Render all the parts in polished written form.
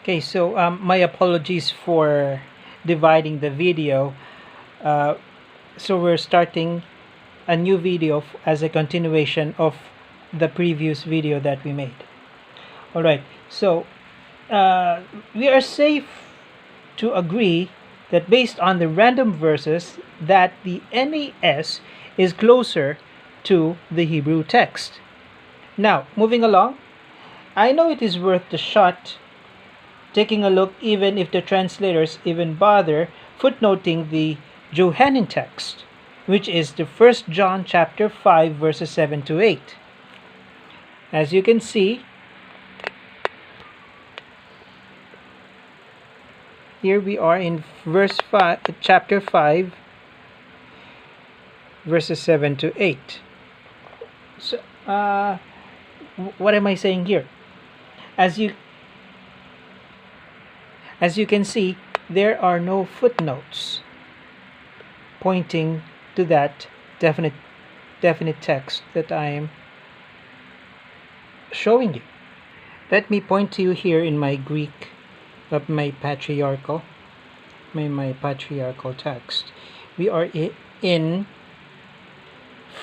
Okay, so my apologies for dividing the video. Uh, so we're starting a new video as a continuation of the previous video that we made. All right, so we are safe to agree that based on the random verses that the NAS is closer to the Hebrew text. Now, moving along, I know it is worth the shot taking a look even if the translators even bother footnoting the Johannine text, which is the 1 John chapter 5 verses 7 to 8. As you can see, here we are in chapter 5 verses 7 to 8. So, what am I saying here? As you can see, there are no footnotes pointing to that definite text that I am showing you. Let me point to you here in my Greek of my patriarchal text. We are in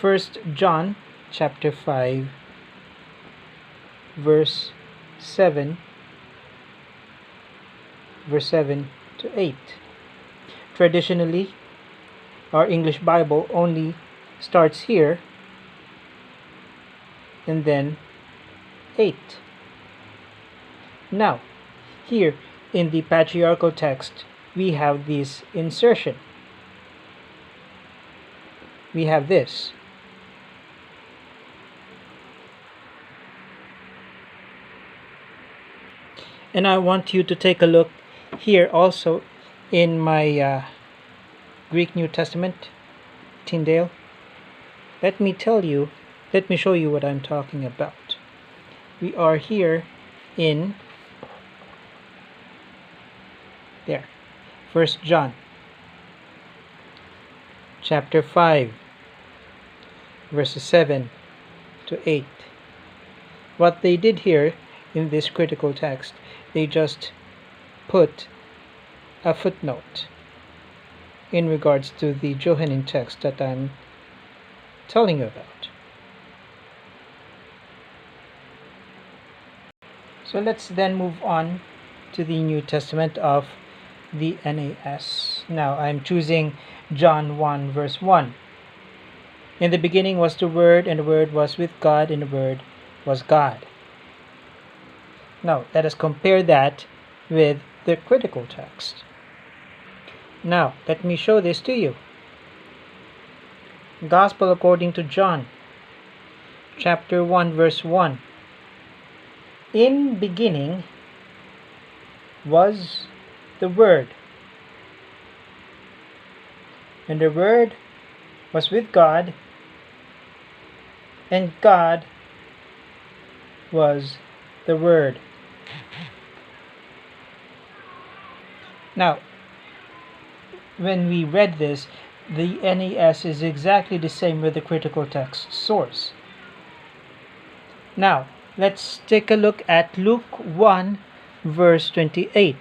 1 John chapter 5 verse 7 to 8. Traditionally, our English Bible only starts here and then 8. Now, here in the patriarchal text, we have this insertion. We have this. And I want you to take a look here also in my Greek New Testament, Tyndale. Let me show you what I'm talking about. We are here in 1 John chapter 5 verses 7 to 8. What they did here in this critical text, they just put a footnote in regards to the Johannine text that I'm telling you about. So let's then move on to the New Testament of the NAS. Now I'm choosing John 1 verse 1. In the beginning was the Word, and the Word was with God, and the Word was God. Now let us compare that with the critical text. Now let me show this to you. Gospel according to John chapter 1 verse 1. In beginning was the Word, and the Word was with God, and God was the Word. Now, when we read this, the NAS is exactly the same with the critical text source. Now, let's take a look at Luke 1 verse 28.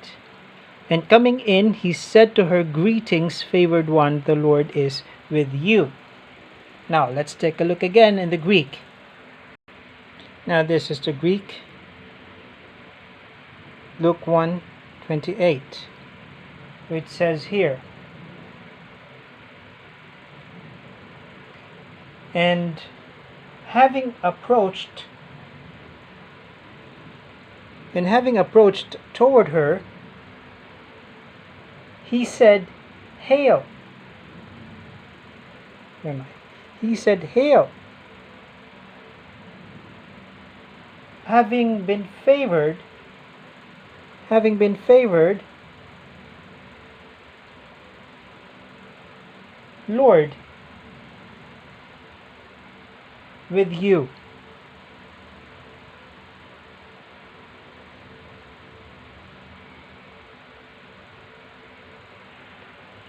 And coming in, he said to her, "Greetings, favored one, the Lord is with you." Now, let's take a look again in the Greek. Now, this is the Greek. Luke 1:28. It says here, and having approached toward her, he said, "Hail." He said, "Hail." Having been favored, Lord, with you.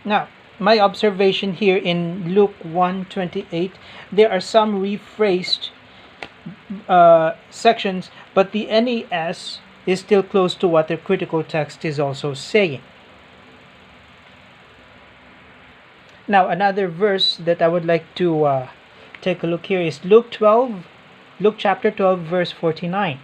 Now, my observation here in Luke 1:28, there are some rephrased sections, but the NAS is still close to what the critical text is also saying. Now, another verse that I would like to take a look here is Luke chapter 12, verse 49.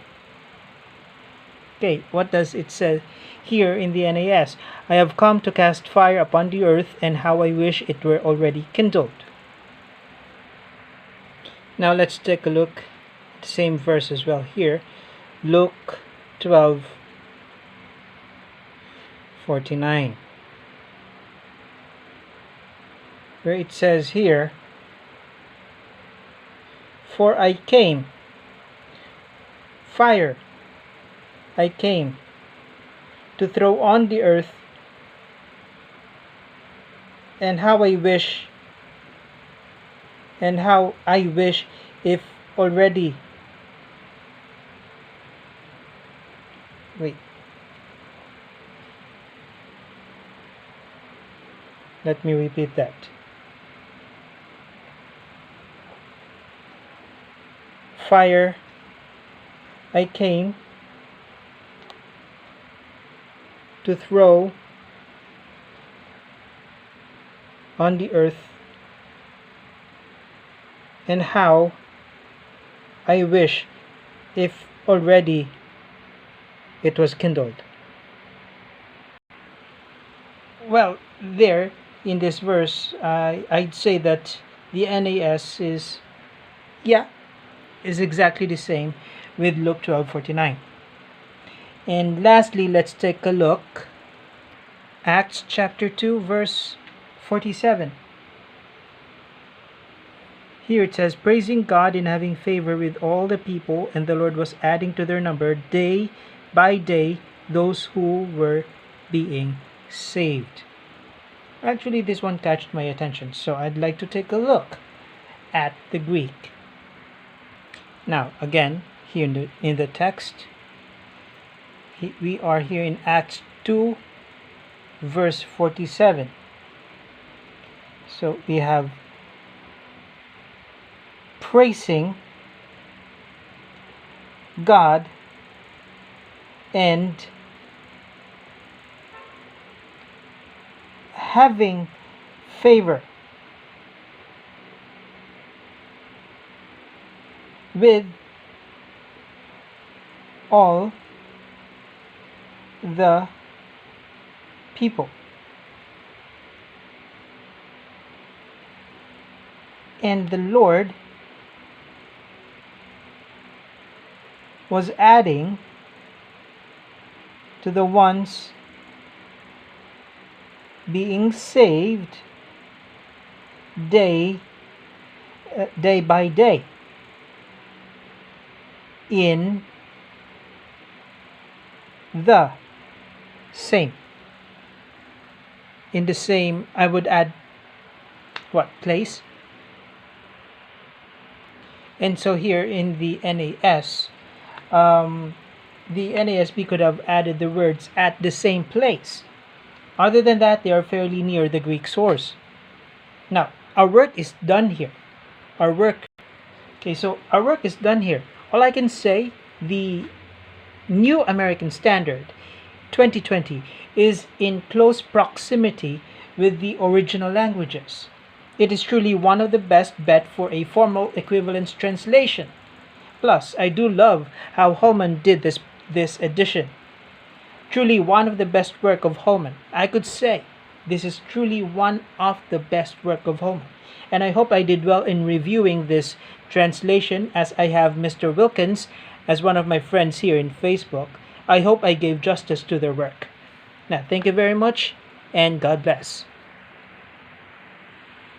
Okay, what does it say here in the NAS? I have come to cast fire upon the earth, and how I wish it were already kindled. Now let's take a look at the same verse as well here. Luke 12, 49. Where it says here, for I came, fire, I came to throw on the earth, and how I wish if already, wait, let me repeat that. Fire, I came to throw on the earth, and how I wish if already it was kindled. Well, there in this verse, I'd say that the NAS is exactly the same with Luke 12:49. And lastly, let's take a look Acts chapter 2, verse 47. Here it says, praising God and having favor with all the people, and the Lord was adding to their number day by day those who were being saved. Actually, this one catched my attention, so I'd like to take a look at the Greek. Now, again, here in the text, we are here in Acts 2, verse 47. So we have praising God and having favor with all the people. And the Lord was adding to the ones being saved day by day in the same. In the same, I would add what place? And so here in the NAS, the NASB could have added the words at the same place. Other than that, they are fairly near the Greek source. Now, our work is done here. Our work is done here. All I can say, the New American Standard 2020 is in close proximity with the original languages. It is truly one of the best bet for a formal equivalence translation. Plus, I do love how Holman did this edition. Truly one of the best work of Holman. I could say this is truly one of the best work of Holman. And I hope I did well in reviewing this translation, as I have Mr. Wilkins as one of my friends here in Facebook. I hope I gave justice to their work. Now, thank you very much, and God bless.